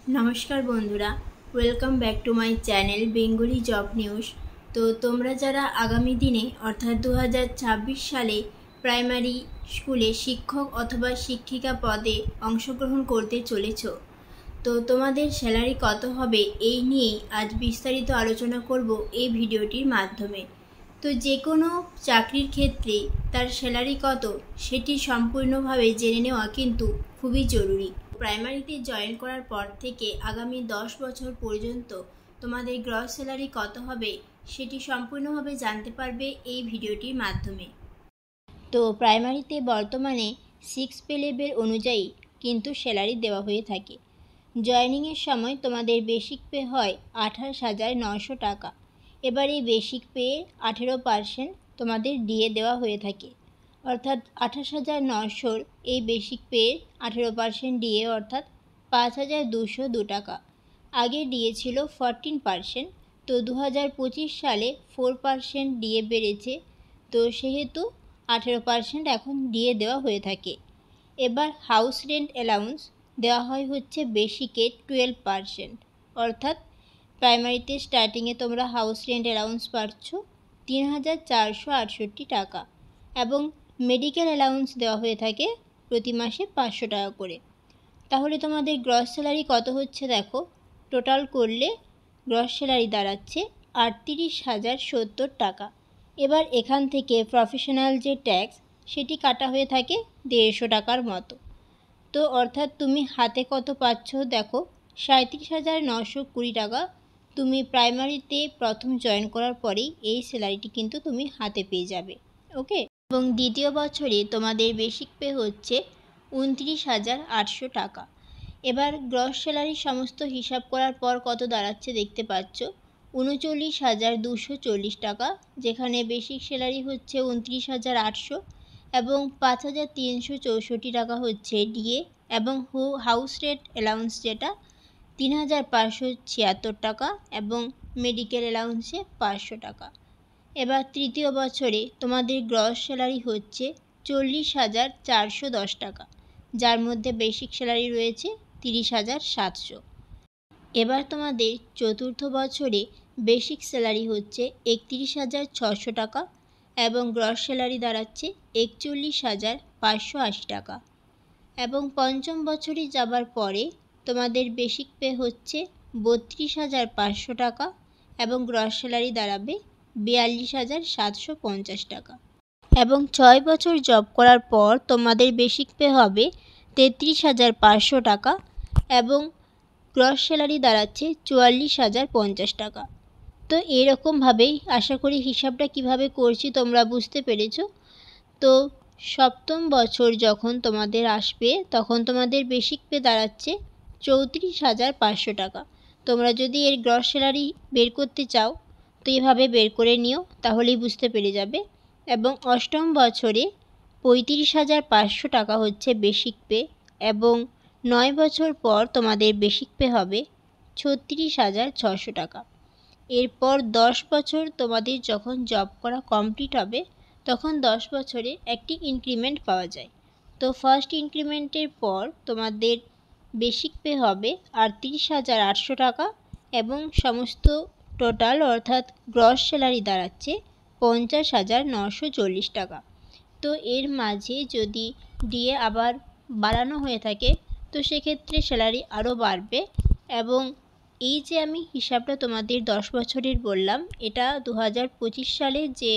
নমস্কার বন্ধুরা, welcome back to my channel Bengali job news. তো তোমরা যারা আগামী দিনে অর্থাৎ 2026 সালে প্রাইমারি স্কুলে শিক্ষক অথবা শিক্ষিকা পদে অংশগ্রহণ করতে চলেছ, তো তোমাদের স্যালারি কত হবে এই নিয়েই আজ বিস্তারিত আলোচনা করব এই ভিডিওটির মাধ্যমে। তো যে কোনো চাকরির ক্ষেত্রে তার স্যালারি কত সেটি সম্পূর্ণভাবে জেনে নেওয়া কিন্তু খুবই জরুরি। প্রাইমারিতে জয়েন করার পর থেকে আগামী 10 বছর পর্যন্ত তোমাদের গ্রস স্যালারি কত হবে সেটি সম্পূর্ণভাবে জানতে পারবে এই ভিডিওটির মাধ্যমে। তো প্রাইমারিতে বর্তমানে 6 পে লেভেল অনুযায়ী কিন্তু স্যালারি দেওয়া হয়ে থাকে। জয়েনিংয়ের সময় তোমাদের বেসিক পে হয় 28,900 টাকা। এবার এই বেসিক পে 18% তোমাদের ডিএ দেওয়া হয়ে থাকে, অর্থাৎ 28,900 এই বেসিক পে 18% ডিএ অর্থাৎ 5,202 টাকা। আগে ডিএ ছিল 14%, তো 2025 সালে 4% ডিএ বেড়েছে, তো সেহেতু 18% এখন ডিএ দেওয়া হয়ে থাকে। এবার হাউস রেন্ট অ্যালাউন্স দেওয়া হচ্ছে বেসিকে 12%, অর্থাৎ প্রাইমারিতে স্টার্টিংয়ে তোমরা হাউস রেন্ট অ্যালাউন্স পাচ্ছ 3,468 টাকা, এবং মেডিকেল অ্যালাউন্স দেওয়া হয়ে থাকে প্রতি মাসে 500 টাকা করে। তাহলে তোমাদের গ্রস স্যালারি কত হচ্ছে দেখো, টোটাল করলে গ্রস স্যালারি দাঁড়াচ্ছে 38,070 টাকা। এবার এখান থেকে প্রফেশনাল যে ট্যাক্স সেটি কাটা হয়ে থাকে 150 টাকার মতো। তো অর্থাৎ তুমি হাতে কত পাচ্ছ দেখো, 37,920 টাকা তুমি প্রাইমারিতে প্রথম জয়েন করার পরেই এই স্যালারিটি কিন্তু তুমি হাতে পেয়ে যাবে। ওকে, এবং দ্বিতীয় বছরে তোমাদের বেসিক পে হচ্ছে 29,800 টাকা। এবার গ্রস স্যালারি সমস্ত হিসাব করার পর কত দাঁড়াচ্ছে দেখতে পাচ্ছ, 39,240 টাকা, যেখানে বেসিক স্যালারি হচ্ছে 29,800 এবং 5,364 টাকা হচ্ছে ডিএ, এবং হাউস রেন্ট অ্যালাউন্স যেটা 3,576 টাকা, এবং মেডিকেল অ্যালাউন্সে 500 টাকা। এবার তৃতীয় বছরে তোমাদের গ্রস স্যালারি হচ্ছে 40,410 টাকা, যার মধ্যে বেসিক স্যালারি রয়েছে 30,700। এবার তোমাদের চতুর্থ বছরে বেসিক স্যালারি হচ্ছে 31,600 টাকা এবং গ্রস স্যালারি দাঁড়াচ্ছে 41,580 টাকা। এবং পঞ্চম বছরে যাবার পরে তোমাদের বেসিক পে হচ্ছে 32,500 টাকা এবং গ্রস স্যালারি দাঁড়াবে 42,750 টাকা। এবং 6 বছর জব করার পর তোমাদের বেসিক পে হবে 33,500 টাকা এবং গ্রস স্যালারি দাঁড়াচ্ছে 44,050 টাকা। তো এরকমভাবেই আশা করি হিসাবটা কিভাবে করছি তোমরা বুঝতে পেরেছো। তো সপ্তম বছর যখন তোমাদের আসবে তখন তোমাদের বেসিক পে দাঁড়াচ্ছে 34,500 টাকা। তোমরা যদি এর গ্রস স্যালারি বের করতে চাও তো এভাবে বের করে নিও, তাহলেই বুঝতে পেরে যাবে। এবং অষ্টম বছরে 35,500 টাকা হচ্ছে বেসিক পে, এবং 9 বছর পর তোমাদের বেসিক পে হবে 36,600 টাকা। এরপর 10 বছর তোমাদের যখন জব করা কমপ্লিট হবে তখন 10 বছরে একটি ইনক্রিমেন্ট পাওয়া যায়। তো ফার্স্ট ইনক্রিমেন্টের পর তোমাদের বেসিক পে হবে 38,800 টাকা এবং সমস্ত টোটাল অর্থাৎ গ্রস স্যালারি দাঁড়াচ্ছে 50,940 টাকা। তো এর মাঝে যদি ডিএ আবার বাড়ানো হয়ে থাকে তো সেক্ষেত্রে স্যালারি আরও বাড়বে। এবং এই যে আমি হিসাবটা তোমাদের 10 বছরের বললাম, এটা 2025 সালে যে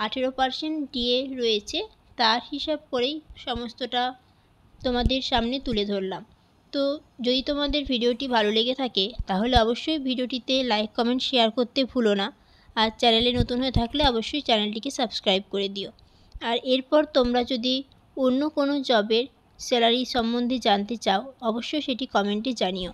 18% ডিএ রয়েছে তার হিসাব করেই সমস্তটা তোমাদের সামনে তুলে ধরলাম। তো যদি তোমাদের ভিডিওটি ভালো লেগে থাকে তাহলে অবশ্যই ভিডিওটিতে লাইক, কমেন্ট, শেয়ার করতে ভুলো না। আর চ্যানেলে নতুন হয়ে থাকলে অবশ্যই চ্যানেলটিকে সাবস্ক্রাইব করে দিও। আর এরপর তোমরা যদি অন্য কোনো জবের স্যালারি সম্বন্ধে জানতে চাও অবশ্যই সেটি কমেন্টে জানিও।